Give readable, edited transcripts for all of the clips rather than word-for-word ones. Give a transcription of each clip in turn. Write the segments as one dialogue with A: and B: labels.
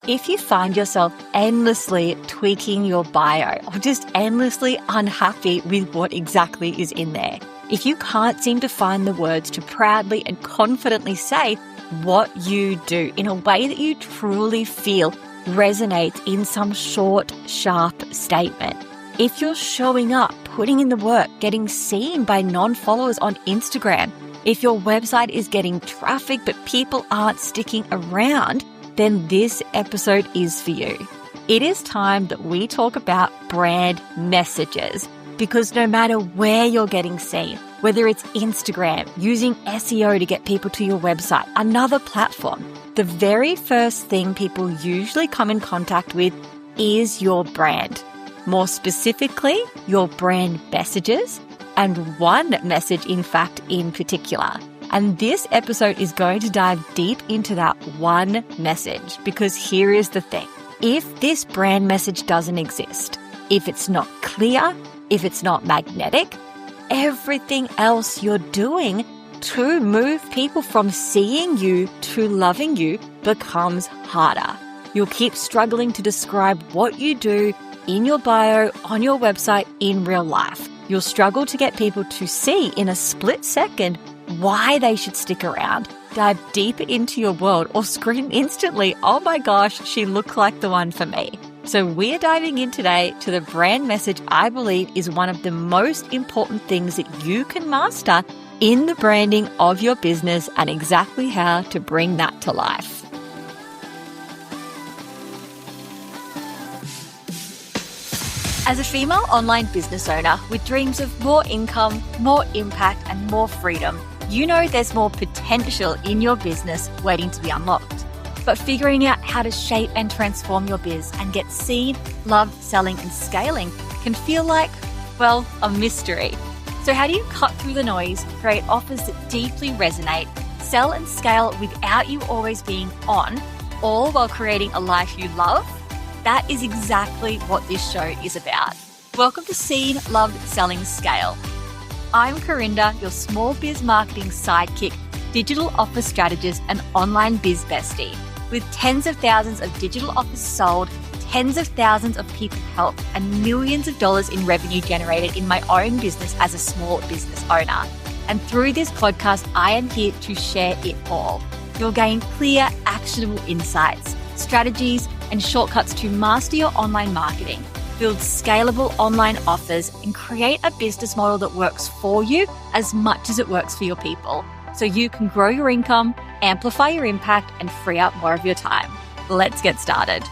A: If you find yourself endlessly tweaking your bio or just endlessly unhappy with what exactly is in there, if you can't seem to find the words to proudly and confidently say what you do in a way that you truly feel resonates in some short, sharp statement, if you're showing up, putting in the work, getting seen by non-followers on Instagram, if your website is getting traffic but people aren't sticking around, then this episode is for you. It is time that we talk about brand messages, because no matter where you're getting seen, whether it's Instagram, using SEO to get people to your website, another platform, the very first thing people usually come in contact with is your brand. More specifically, your brand messages, and one message, in fact, in particular. And this episode is going to dive deep into that one message, because here is the thing. If this brand message doesn't exist, if it's not clear, if it's not magnetic, everything else you're doing to move people from seeing you to loving you becomes harder. You'll keep struggling to describe what you do in your bio, on your website, in real life. You'll struggle to get people to see in a split second why they should stick around, dive deeper into your world, or scream instantly, "Oh my gosh, she looks like the one for me." So we're diving in today to the brand message I believe is one of the most important things that you can master in the branding of your business, and exactly how to bring that to life. As a female online business owner with dreams of more income, more impact, and more freedom, you know there's more potential in your business waiting to be unlocked. But figuring out how to shape and transform your biz and get seen, loved, selling, and scaling can feel like, well, a mystery. So how do you cut through the noise, create offers that deeply resonate, sell and scale without you always being on, all while creating a life you love? That is exactly what this show is about. Welcome to Seen, Loved, Selling, Scale. I'm Corinda, your small biz marketing sidekick, digital office strategist, and online biz bestie. With tens of thousands of digital offers sold, tens of thousands of people helped, and millions of dollars in revenue generated in my own business as a small business owner. And through this podcast, I am here to share it all. You'll gain clear, actionable insights, strategies, and shortcuts to master your online marketing, build scalable online offers, and create a business model that works for you as much as it works for your people, so you can grow your income, amplify your impact, and free up more of your time. Let's get started.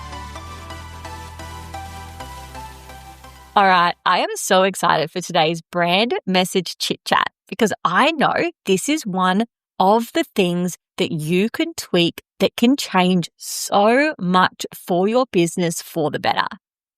A: All right, I am so excited for today's brand message chit chat, because I know this is one of the things that you can tweak that can change so much for your business for the better.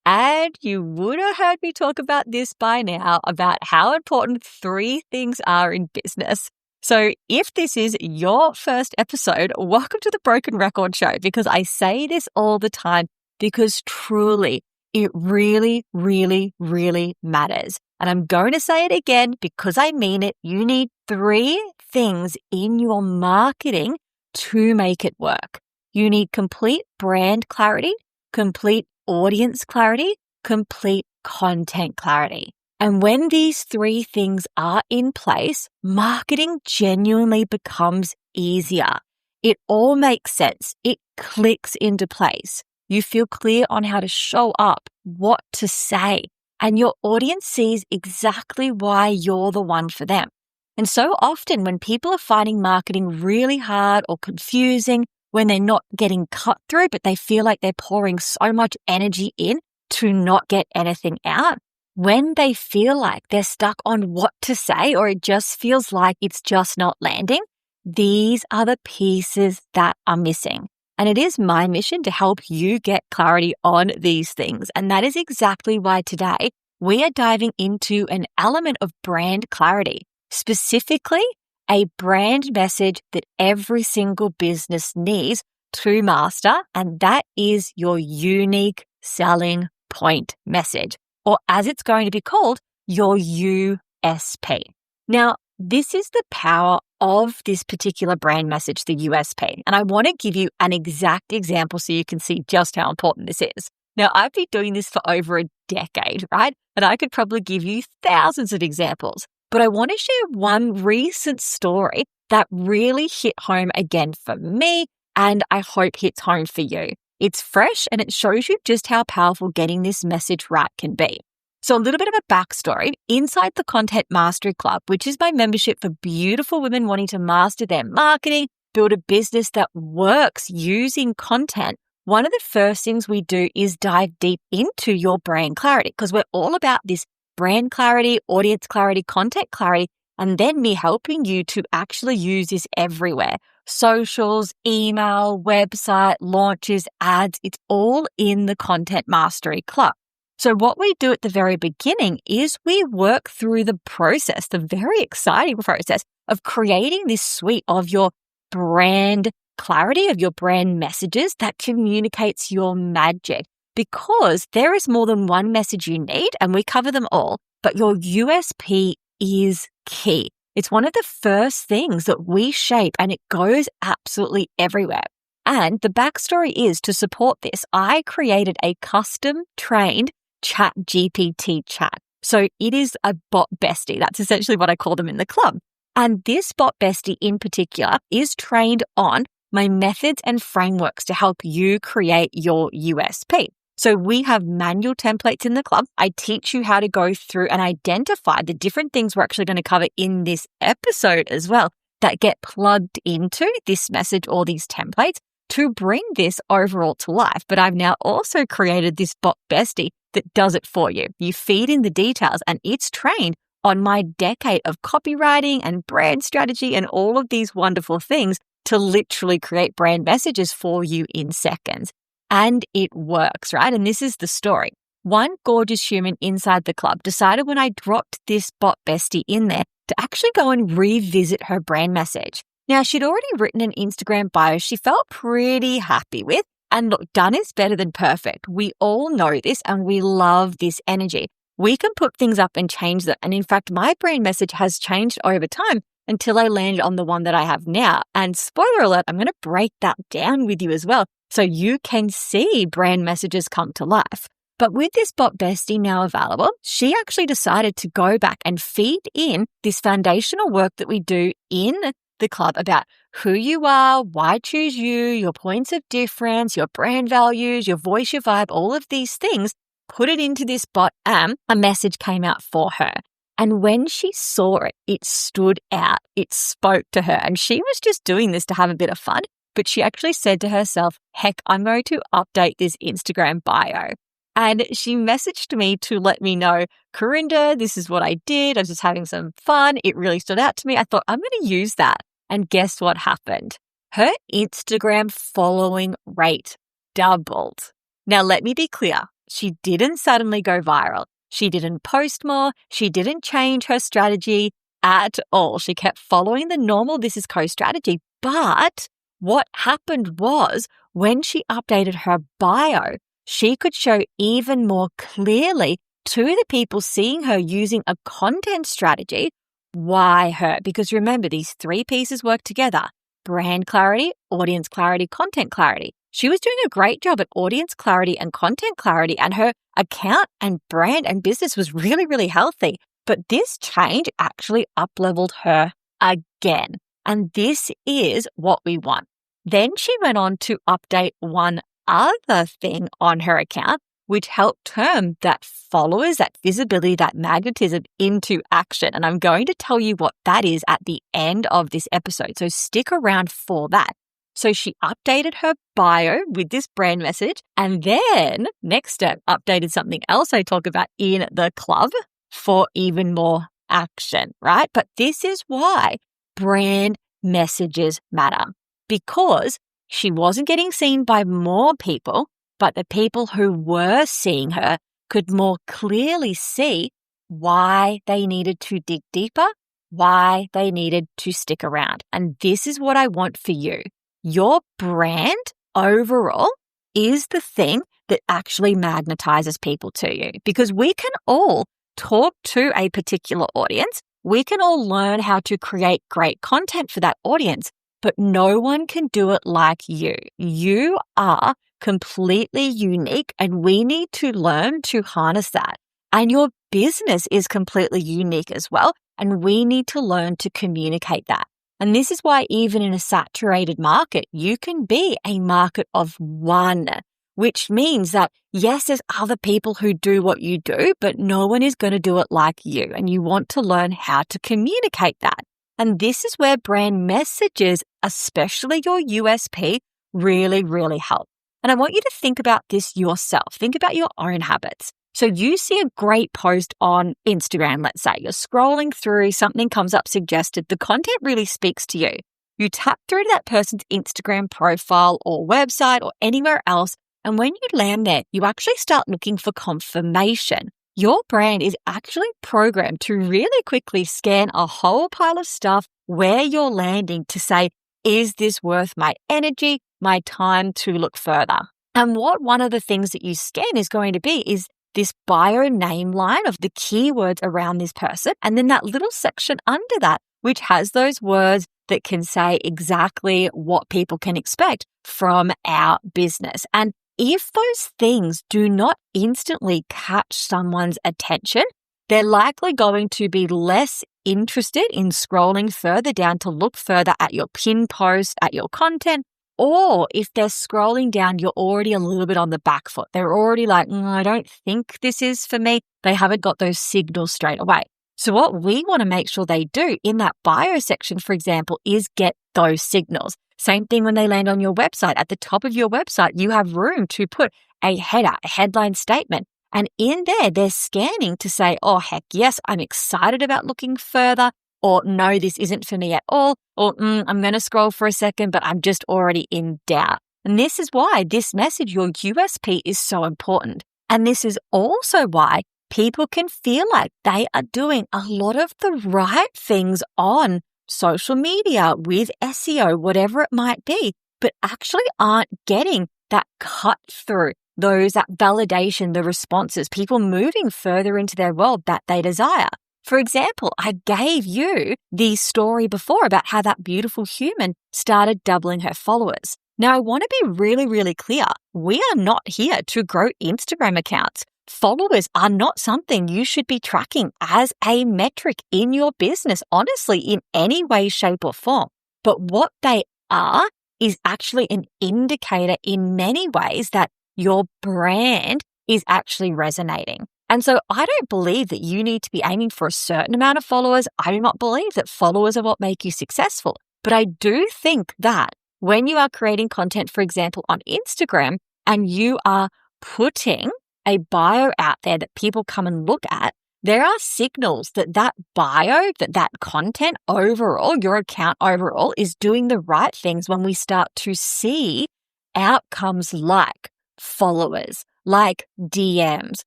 A: And you would have heard me talk about this by now, about how important 3 things are in business. So if this is your first episode, welcome to the Broken Record Show, because I say this all the time, because truly, it really, really, really matters. And I'm going to say it again because I mean it. You need 3 things in your marketing to make it work. You need complete brand clarity, complete audience clarity, complete content clarity. And when these 3 things are in place, marketing genuinely becomes easier. It all makes sense. It clicks into place. You feel clear on how to show up, what to say, and your audience sees exactly why you're the one for them. And so often when people are finding marketing really hard or confusing, when they're not getting cut through, but they feel like they're pouring so much energy in to not get anything out, when they feel like they're stuck on what to say, or it just feels like it's just not landing, these are the pieces that are missing. And it is my mission to help you get clarity on these things. And that is exactly why today we are diving into an element of brand clarity, specifically a brand message that every single business needs to master, and that is your unique selling point message, or as it's going to be called, your USP. Now, this is the power of this particular brand message, the USP. And I want to give you an exact example so you can see just how important this is. Now, I've been doing this for over a decade, right? And I could probably give you thousands of examples. But I want to share one recent story that really hit home again for me, and I hope hits home for you. It's fresh and it shows you just how powerful getting this message right can be. So a little bit of a backstory. Inside the Content Mastery Club, which is my membership for beautiful women wanting to master their marketing, build a business that works using content, one of the first things we do is dive deep into your brand clarity, because we're all about this brand clarity, audience clarity, content clarity, and then me helping you to actually use this everywhere. Socials, email, website, launches, ads, it's all in the Content Mastery Club. So what we do at the very beginning is we work through the process, the very exciting process of creating this suite of your brand clarity, of your brand messages that communicates your magic. Because there is more than one message you need, and we cover them all, but your USP is key. It's one of the first things that we shape, and it goes absolutely everywhere. And the backstory is, to support this, I created a custom trained Chat GPT chat. So it is a bot bestie. That's essentially what I call them in the club. And this bot bestie in particular is trained on my methods and frameworks to help you create your USP. So we have manual templates in the club. I teach you how to go through and identify the different things we're actually going to cover in this episode as well that get plugged into this message or these templates to bring this overall to life. But I've now also created this bot bestie that does it for you. You feed in the details and it's trained on my decade of copywriting and brand strategy and all of these wonderful things to literally create brand messages for you in seconds. And it works, right? And this is the story. One gorgeous human inside the club decided when I dropped this bot bestie in there to actually go and revisit her brand message. Now, she'd already written an Instagram bio she felt pretty happy with. And look, done is better than perfect. We all know this and we love this energy. We can put things up and change them. And in fact, my brand message has changed over time until I landed on the one that I have now. And spoiler alert, I'm going to break that down with you as well so you can see brand messages come to life. But with this bot bestie now available, she actually decided to go back and feed in this foundational work that we do in the club about who you are, why choose you, your points of difference, your brand values, your voice, your vibe, all of these things, put it into this bot and a message came out for her. And when she saw it, it stood out. It spoke to her. And she was just doing this to have a bit of fun. But she actually said to herself, heck, I'm going to update this Instagram bio. And she messaged me to let me know, Corinda, this is what I did. I was just having some fun. It really stood out to me. I thought, I'm going to use that. And guess what happened? Her Instagram following rate doubled. Now, let me be clear. She didn't suddenly go viral. She didn't post more. She didn't change her strategy at all. She kept following the normal This Is Co strategy. But what happened was when she updated her bio, she could show even more clearly to the people seeing her using a content strategy why her. Because remember, these three pieces work together: brand clarity, audience clarity, content clarity. She was doing a great job at audience clarity and content clarity, and her account and brand and business was really, really healthy. But this change actually up-leveled her again. And this is what we want. Then she went on to update one other thing on her account, which helped turn that followers, that visibility, that magnetism into action. And I'm going to tell you what that is at the end of this episode. So stick around for that. So she updated her bio with this brand message. And then next step, updated something else I talk about in the club for even more action, right? But this is why brand messages matter, because she wasn't getting seen by more people, but the people who were seeing her could more clearly see why they needed to dig deeper, why they needed to stick around. And this is what I want for you. Your brand overall is the thing that actually magnetizes people to you, because we can all talk to a particular audience, We can all learn how to create great content for that audience, but no one can do it like you. You are completely unique, and we need to learn to harness that. And your business is completely unique as well, and we need to learn to communicate that. And this is why even in a saturated market, you can be a market of one, which means that yes, there's other people who do what you do, but no one is going to do it like you. And you want to learn how to communicate that. And this is where brand messages, especially your USP, really, really help. And I want you to think about this yourself. Think about your own habits. So you see a great post on Instagram, let's say. You're scrolling through, something comes up suggested. The content really speaks to you. You tap through to that person's Instagram profile or website or anywhere else. And when you land there, you actually start looking for confirmation. Your brand is actually programmed to really quickly scan a whole pile of stuff where you're landing to say, is this worth my energy, my time to look further? And what one of the things that you scan is going to be is this bio name line of the keywords around this person, and then that little section under that, which has those words that can say exactly what people can expect from our business. And if those things do not instantly catch someone's attention, they're likely going to be less interested in scrolling further down to look further at your pin post, at your content. Or if they're scrolling down, you're already a little bit on the back foot. They're already like, I don't think this is for me. They haven't got those signals straight away. So what we want to make sure they do in that bio section, for example, is get those signals. Same thing when they land on your website. At the top of your website, you have room to put a header, a headline statement. And in there, they're scanning to say, oh, heck yes, I'm excited about looking further. Or no, this isn't for me at all. Or I'm going to scroll for a second, but I'm just already in doubt. And this is why this message, your USP, is so important. And this is also why people can feel like they are doing a lot of the right things on social media with SEO, whatever it might be, but actually aren't getting that cut through, that validation, the responses, people moving further into their world that they desire. For example, I gave you the story before about how that beautiful human started doubling her followers. Now, I want to be really, really clear. We are not here to grow Instagram accounts. Followers are not something you should be tracking as a metric in your business, honestly, in any way, shape, or form. But what they are is actually an indicator in many ways that your brand is actually resonating. And so I don't believe that you need to be aiming for a certain amount of followers. I do not believe that followers are what make you successful. But I do think that when you are creating content, for example, on Instagram, and you are putting a bio out there that people come and look at, there are signals that that bio, that content overall, your account overall, is doing the right things when we start to see outcomes like followers, like DMs,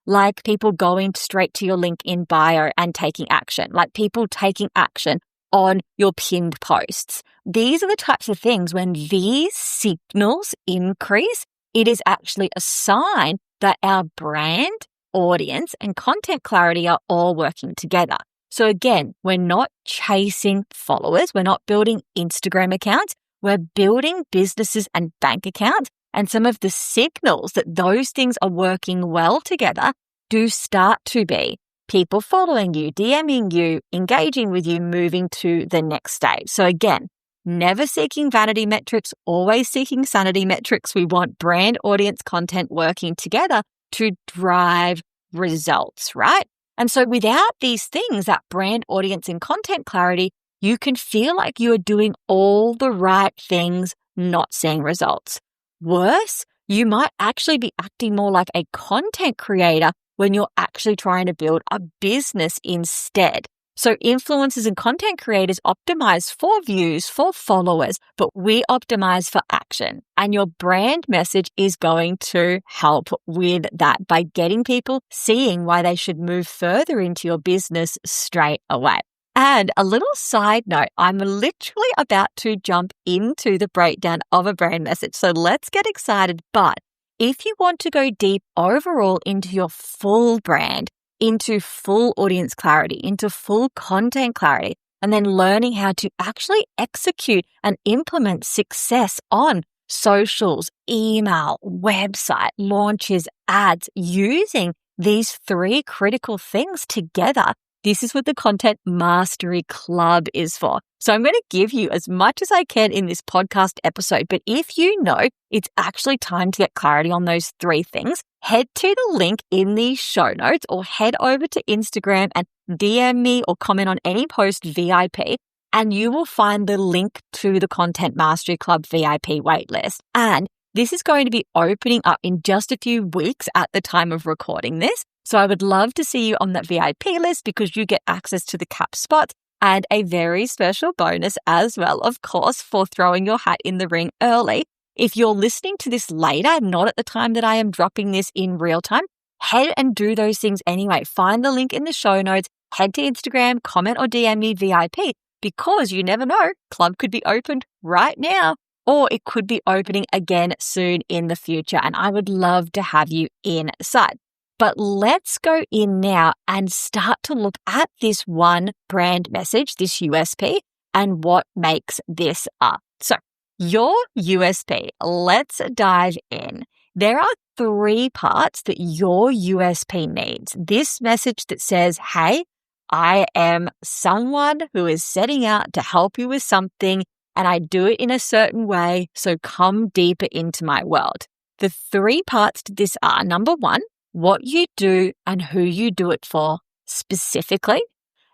A: like people going straight to your link in bio and taking action, like people taking action on your pinned posts. These are the types of things when these signals increase, it is actually a sign that our brand, audience, and content clarity are all working together. So again, we're not chasing followers. We're not building Instagram accounts. We're building businesses and bank accounts. And some of the signals that those things are working well together do start to be people following you, DMing you, engaging with you, moving to the next stage. So again, never seeking vanity metrics, always seeking sanity metrics. We want brand, audience, content working together to drive results, right? And so without these things, that brand, audience, and content clarity, you can feel like you are doing all the right things, not seeing results. Worse, you might actually be acting more like a content creator when you're actually trying to build a business instead. So influencers and content creators optimize for views, for followers, but we optimize for action. And your brand message is going to help with that by getting people seeing why they should move further into your business straight away. And a little side note, I'm literally about to jump into the breakdown of a brand message. So let's get excited. But if you want to go deep overall into your full brand, into full audience clarity, into full content clarity, and then learning how to actually execute and implement success on socials, email, website, launches, ads, using these three critical things together. This is what the Content Mastery Club is for. So I'm going to give you as much as I can in this podcast episode, but if you know it's actually time to get clarity on those three things, head to the link in the show notes or head over to Instagram and DM me or comment on any post VIP, and you will find the link to the Content Mastery Club VIP waitlist. And this is going to be opening up in just a few weeks at the time of recording this. So I would love to see you on that VIP list because you get access to the cap spots and a very special bonus as well, of course, for throwing your hat in the ring early. If you're listening to this later, not at the time that I am dropping this in real time, head and do those things anyway. Find the link in the show notes, head to Instagram, comment or DM me VIP, because you never know, club could be opened right now or it could be opening again soon in the future. And I would love to have you inside. But let's go in now and start to look at this one brand message, this USP, and what makes this up. So your USP, let's dive in. There are three parts that your USP needs. This message that says, hey, I am someone who is setting out to help you with something and I do it in a certain way, so come deeper into my world. The three parts to this are, number one, what you do and who you do it for specifically.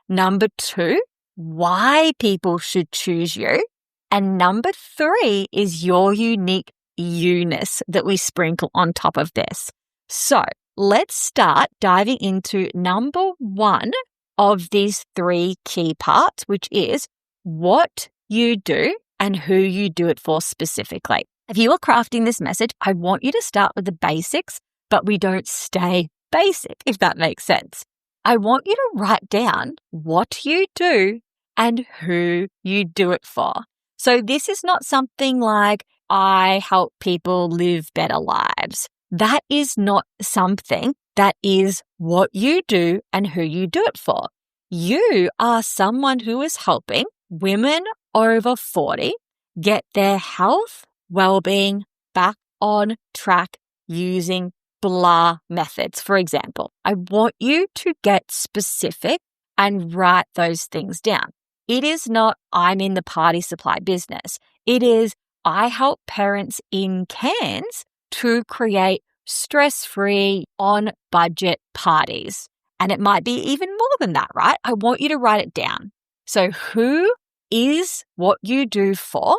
A: Number two, why people should choose you. And number three is your unique you-ness that we sprinkle on top of this. So let's start diving into number one of these three key parts, which is what you do and who you do it for specifically. If you are crafting this message, I want you to start with the basics, but we don't stay basic, if that makes sense. I want you to write down what you do and who you do it for. So this is not something like, I help people live better lives. That is not something. That is what you do and who you do it for. You are someone who is helping women over 40 get their health, well-being back on track using blah methods, for example. I want you to get specific and write those things down. It is not, I'm in the party supply business. It is, I help parents in Cairns to create stress-free, on-budget parties. And it might be even more than that, right? I want you to write it down. So who is what you do for,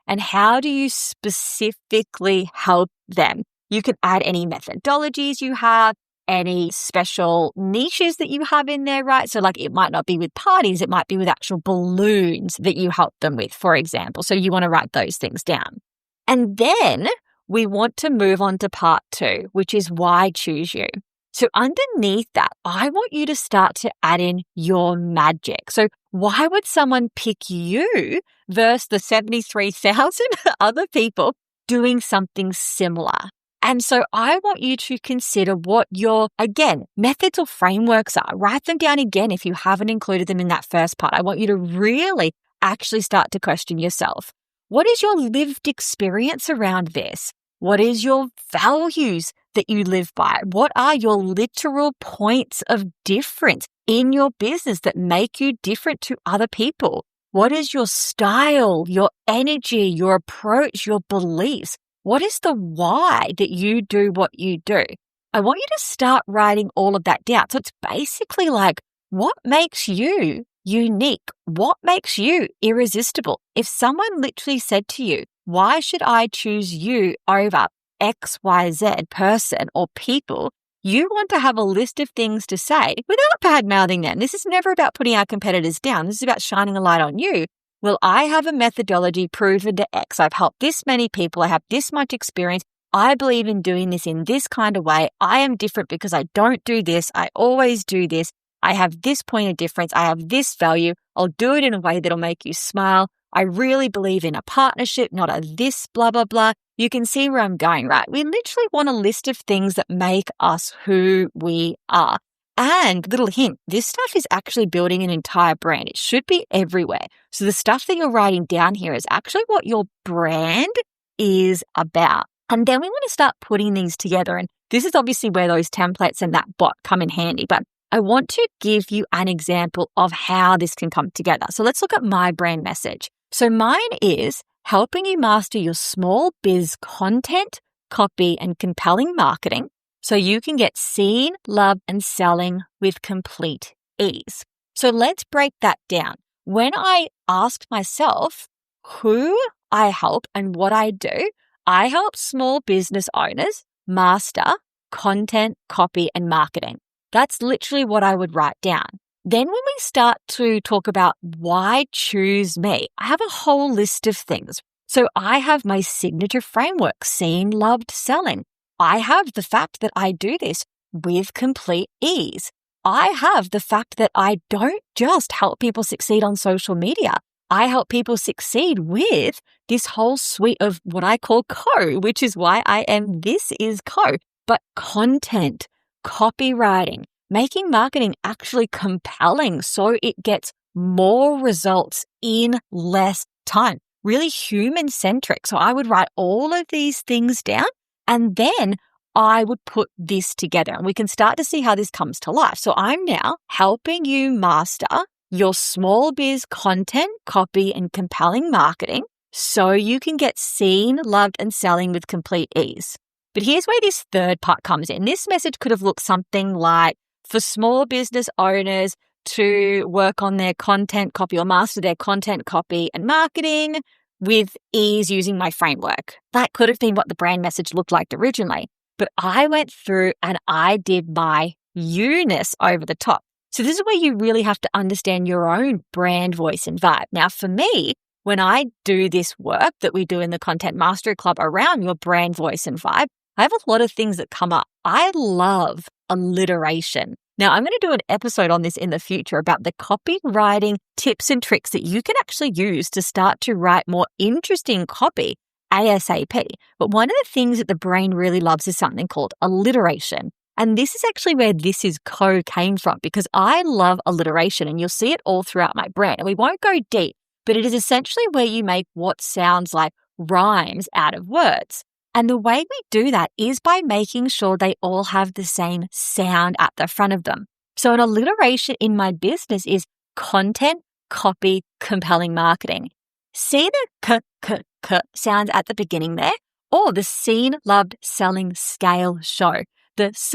A: and how do you specifically help them? You can add any methodologies you have, any special niches that you have in there, right? So like it might not be with parties, it might be with actual balloons that you help them with, for example. So you want to write those things down. And then we want to move on to part two, which is why choose you. So underneath that, I want you to start to add in your magic. So why would someone pick you versus the 73,000 other people doing something similar? And so I want you to consider what your, again, methods or frameworks are. Write them down again if you haven't included them in that first part. I want you to really actually start to question yourself. What is your lived experience around this? What is your values that you live by? What are your literal points of difference in your business that make you different to other people? What is your style, your energy, your approach, your beliefs? What is the why that you do what you do? I want you to start writing all of that down. So it's basically like, what makes you unique? What makes you irresistible? If someone literally said to you, why should I choose you over XYZ person or people? You want to have a list of things to say without bad-mouthing them. This is never about putting our competitors down. This is about shining a light on you. Well, I have a methodology proven to X. I've helped this many people. I have this much experience. I believe in doing this in this kind of way. I am different because I don't do this. I always do this. I have this point of difference. I have this value. I'll do it in a way that'll make you smile. I really believe in a partnership, not a this blah, blah, blah. You can see where I'm going, right? We literally want a list of things that make us who we are. And little hint, this stuff is actually building an entire brand. It should be everywhere. So the stuff that you're writing down here is actually what your brand is about. And then we want to start putting these together. And this is obviously where those templates and that bot come in handy. But I want to give you an example of how this can come together. So let's look at my brand message. So mine is helping you master your small biz content, copy, and compelling marketing so you can get seen, loved, and selling with complete ease. So let's break that down. When I asked myself who I help and what I do, I help small business owners master content, copy, and marketing. That's literally what I would write down. Then when we start to talk about why choose me, I have a whole list of things. So I have my signature framework, seen, loved, selling. I have the fact that I do this with complete ease. I have the fact that I don't just help people succeed on social media. I help people succeed with this whole suite of what I call co, which is why I am This Is Co. But content, copywriting, making marketing actually compelling so it gets more results in less time. Really human-centric. So I would write all of these things down and then I would put this together and we can start to see how this comes to life. So I'm now helping you master your small biz content, copy, and compelling marketing so you can get seen, loved, and selling with complete ease. But here's where this third part comes in. This message could have looked something like for small business owners to work on their content copy or master their content copy and marketing with ease using my framework. That could have been what the brand message looked like originally. But I went through and I did my you-ness over the top. So this is where you really have to understand your own brand voice and vibe. Now, for me, when I do this work that we do in the Content Mastery Club around your brand voice and vibe, I have a lot of things that come up. I love alliteration. Now, I'm going to do an episode on this in the future about the copywriting tips and tricks that you can actually use to start to write more interesting copy ASAP. But one of the things that the brain really loves is something called alliteration. And this is actually where This Is Co came from because I love alliteration and you'll see it all throughout my brand. And we won't go deep, but it is essentially where you make what sounds like rhymes out of words. And the way we do that is by making sure they all have the same sound at the front of them. So an alliteration in my business is content, copy, compelling marketing. See the k sounds at the beginning there, or the seen, loved, selling, scale, show. The s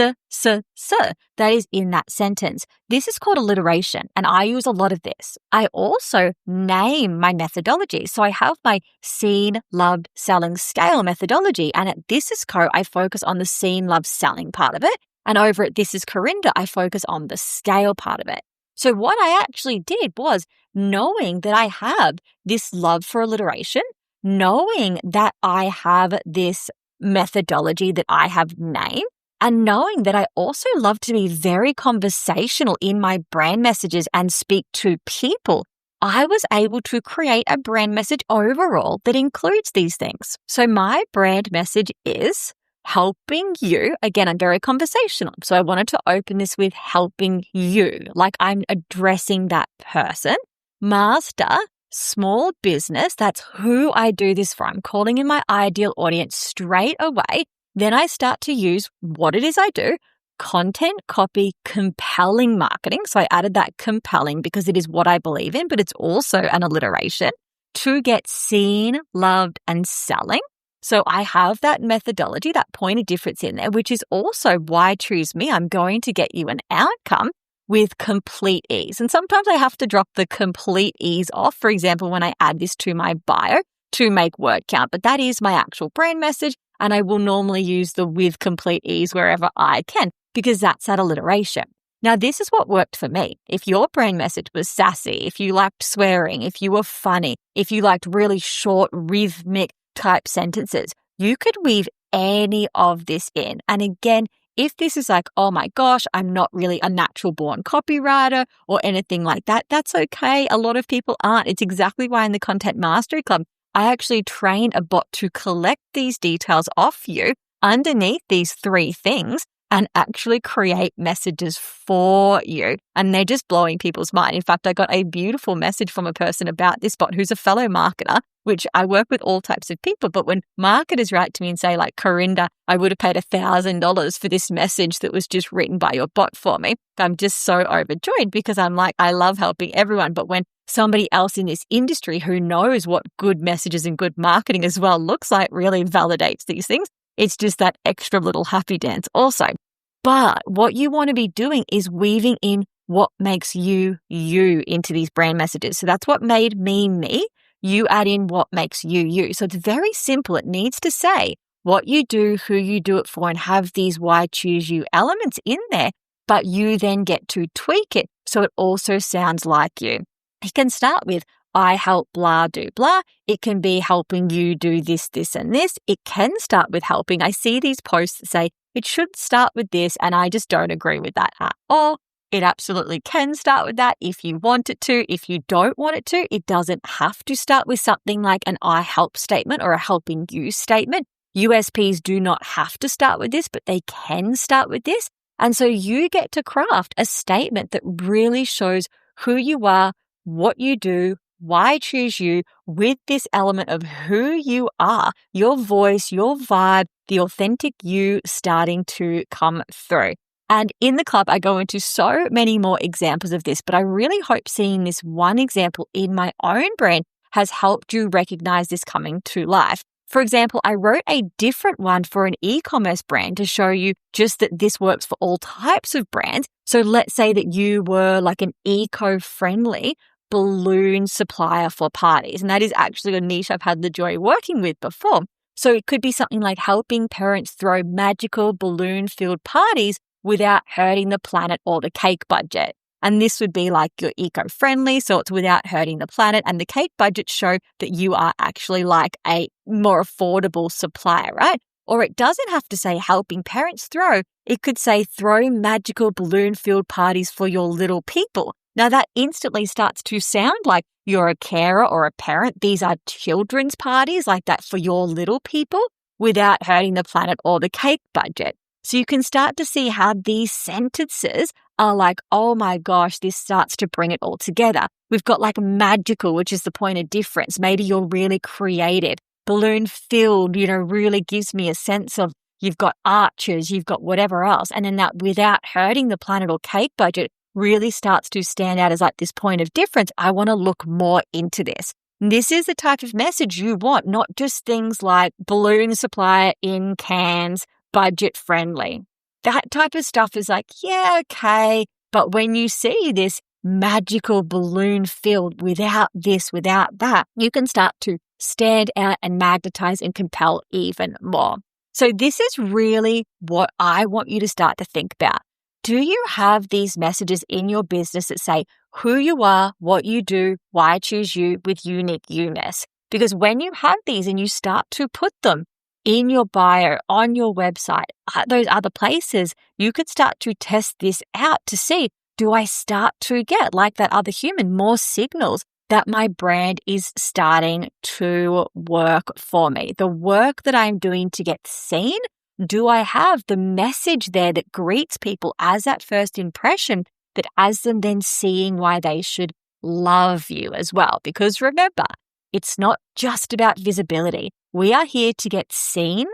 A: that is in that sentence. This is called alliteration, and I use a lot of this. I also name my methodology. So I have my seen, loved, selling, scale methodology, and at This Is Co, I focus on the seen, loved, selling part of it. And over at This Is Corinda, I focus on the scale part of it. So what I actually did was knowing that I have this love for alliteration, knowing that I have this methodology that I have named, and knowing that I also love to be very conversational in my brand messages and speak to people, I was able to create a brand message overall that includes these things. So my brand message is helping you. Again, I'm very conversational. So I wanted to open this with helping you, like I'm addressing that person. Master small business. That's who I do this for. I'm calling in my ideal audience straight away. Then I start to use what it is I do, content, copy, compelling marketing. So I added that compelling because it is what I believe in, but it's also an alliteration to get seen, loved, and selling. So I have that methodology, that point of difference in there, which is also why choose me. I'm going to get you an outcome with complete ease. And sometimes I have to drop the complete ease off. For example, when I add this to my bio to make word count, but that is my actual brand message. And I will normally use the with complete ease wherever I can because that's that alliteration. Now, this is what worked for me. If your brand message was sassy, if you liked swearing, if you were funny, if you liked really short, rhythmic type sentences, you could weave any of this in. And again, if this is like, oh my gosh, I'm not really a natural born copywriter or anything like that, that's okay. A lot of people aren't. It's exactly why in the Content Mastery Club, I actually trained a bot to collect these details off you underneath these 3 things and actually create messages for you. And they're just blowing people's mind. In fact, I got a beautiful message from a person about this bot who's a fellow marketer, which I work with all types of people. But when marketers write to me and say, like, Corinda, I would have paid $1,000 for this message that was just written by your bot for me, I'm just so overjoyed because I'm like, I love helping everyone. But when somebody else in this industry who knows what good messages and good marketing as well looks like really validates these things, it's just that extra little happy dance also. But what you want to be doing is weaving in what makes you, you into these brand messages. So that's what made me, me. You add in what makes you, you. So it's very simple. It needs to say what you do, who you do it for, and have these why choose you elements in there. But you then get to tweak it so it also sounds like you. You can start with, I help blah do blah. It can be helping you do this, this, and this. It can start with helping. I see these posts that say it should start with this, and I just don't agree with that at all. It absolutely can start with that if you want it to. If you don't want it to, it doesn't have to start with something like an I help statement or a helping you statement. USPs do not have to start with this, but they can start with this. And so you get to craft a statement that really shows who you are, what you do, why choose you, with this element of who you are, your voice, your vibe, the authentic you starting to come through. And in the club, I go into so many more examples of this, but I really hope seeing this one example in my own brand has helped you recognize this coming to life. For example, I wrote a different one for an e-commerce brand to show you just that this works for all types of brands. So let's say that you were like an eco-friendly balloon supplier for parties. And that is actually a niche I've had the joy working with before. So it could be something like helping parents throw magical balloon-filled parties without hurting the planet or the cake budget. And this would be like you're eco-friendly, so it's without hurting the planet, and the cake budgets show that you are actually like a more affordable supplier, right? Or it doesn't have to say helping parents throw. It could say throw magical balloon-filled parties for your little people. Now that instantly starts to sound like you're a carer or a parent. These are children's parties like that for your little people without hurting the planet or the cake budget. So you can start to see how these sentences are like, oh my gosh, this starts to bring it all together. We've got like magical, which is the point of difference. Maybe you're really creative. Balloon filled, really gives me a sense of you've got arches, you've got whatever else. And then that without hurting the planet or cake budget really starts to stand out as like this point of difference. I want to look more into this. This is the type of message you want, not just things like balloon supplier in cans, budget friendly. That type of stuff is like, yeah, okay. But when you see this magical balloon filled without this, without that, you can start to stand out and magnetize and compel even more. So this is really what I want you to start to think about. Do you have these messages in your business that say who you are, what you do, why choose you with unique you-ness? Because when you have these and you start to put them in your bio, on your website, those other places, you could start to test this out to see, do I start to get, like that other human, more signals that my brand is starting to work for me? The work that I'm doing to get seen, do I have the message there that greets people as that first impression that has them then seeing why they should love you as well? Because remember, it's not just about visibility. We are here to get seen,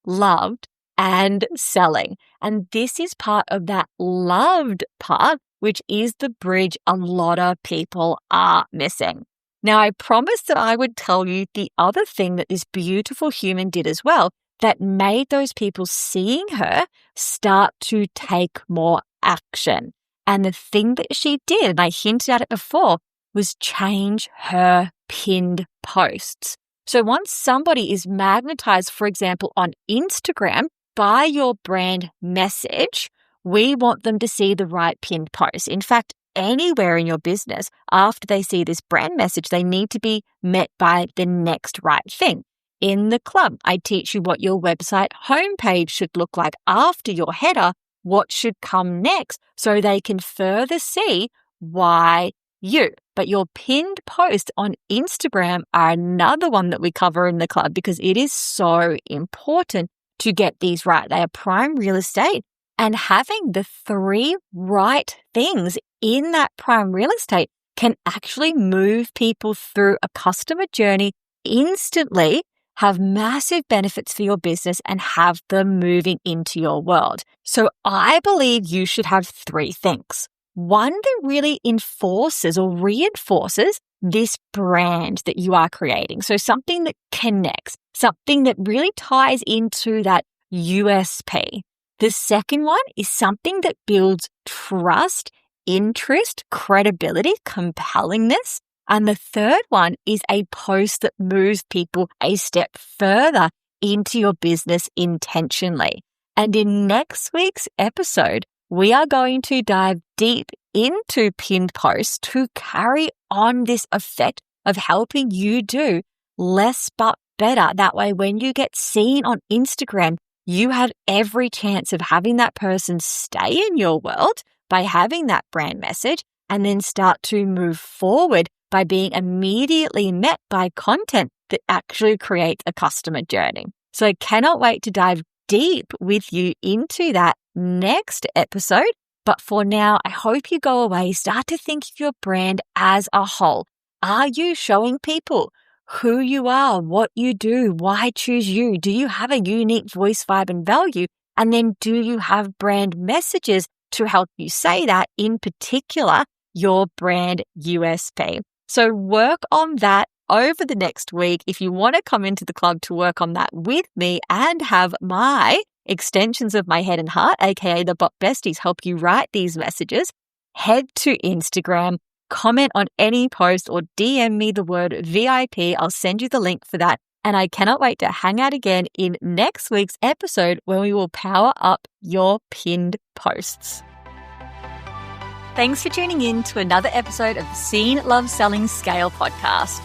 A: loved, and selling. And this is part of that loved part, which is the bridge a lot of people are missing. Now, I promised that I would tell you the other thing that this beautiful human did as well that made those people seeing her start to take more action. And the thing that she did, and I hinted at it before, was change her pinned posts. So once somebody is magnetized, for example, on Instagram by your brand message, we want them to see the right pinned post. In fact, anywhere in your business, after they see this brand message, they need to be met by the next right thing. In the club, I teach you what your website homepage should look like after your header, what should come next, so they can further see why you. But your pinned posts on Instagram are another one that we cover in the club because it is so important to get these right. They are prime real estate And having the 3 right things in that prime real estate can actually move people through a customer journey instantly, have massive benefits for your business, and have them moving into your world. So I believe you should have 3 things. One that really enforces or reinforces this brand that you are creating. So something that connects, something that really ties into that USP. The second one is something that builds trust, interest, credibility, compellingness. And the third one is a post that moves people a step further into your business intentionally. And in next week's episode, we are going to dive deep into pinned posts to carry on this effect of helping you do less but better. That way, when you get seen on Instagram, you have every chance of having that person stay in your world by having that brand message and then start to move forward by being immediately met by content that actually creates a customer journey. So I cannot wait to dive deep with you into that next episode. But for now, I hope you go away, start to think of your brand as a whole. Are you showing people who you are, what you do, why choose you? Do you have a unique voice, vibe, and value? And then do you have brand messages to help you say that, in particular, your brand USP? So work on that over the next week. If you want to come into the club to work on that with me and have my extensions of my head and heart, aka the Bot Besties, help you write these messages, head to Instagram, comment on any post, or DM me the word VIP. I'll send you the link for that. And I cannot wait to hang out again in next week's episode when we will power up your pinned posts. Thanks for tuning in to another episode of the Seen, Love, Selling, Scale podcast.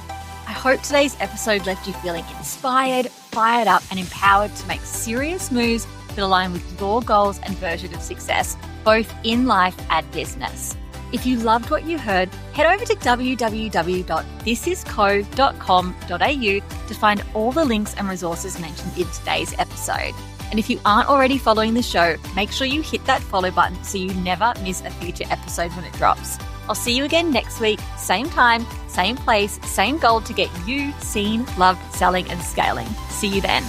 A: I hope today's episode left you feeling inspired, fired up, and empowered to make serious moves that align with your goals and version of success, both in life and business. If you loved what you heard, head over to www.thisisco.com.au to find all the links and resources mentioned in today's episode. And if you aren't already following the show, make sure you hit that follow button so you never miss a future episode when it drops. I'll see you again next week, same time, same place, same goal to get you seen, loved, selling, and scaling. See you then.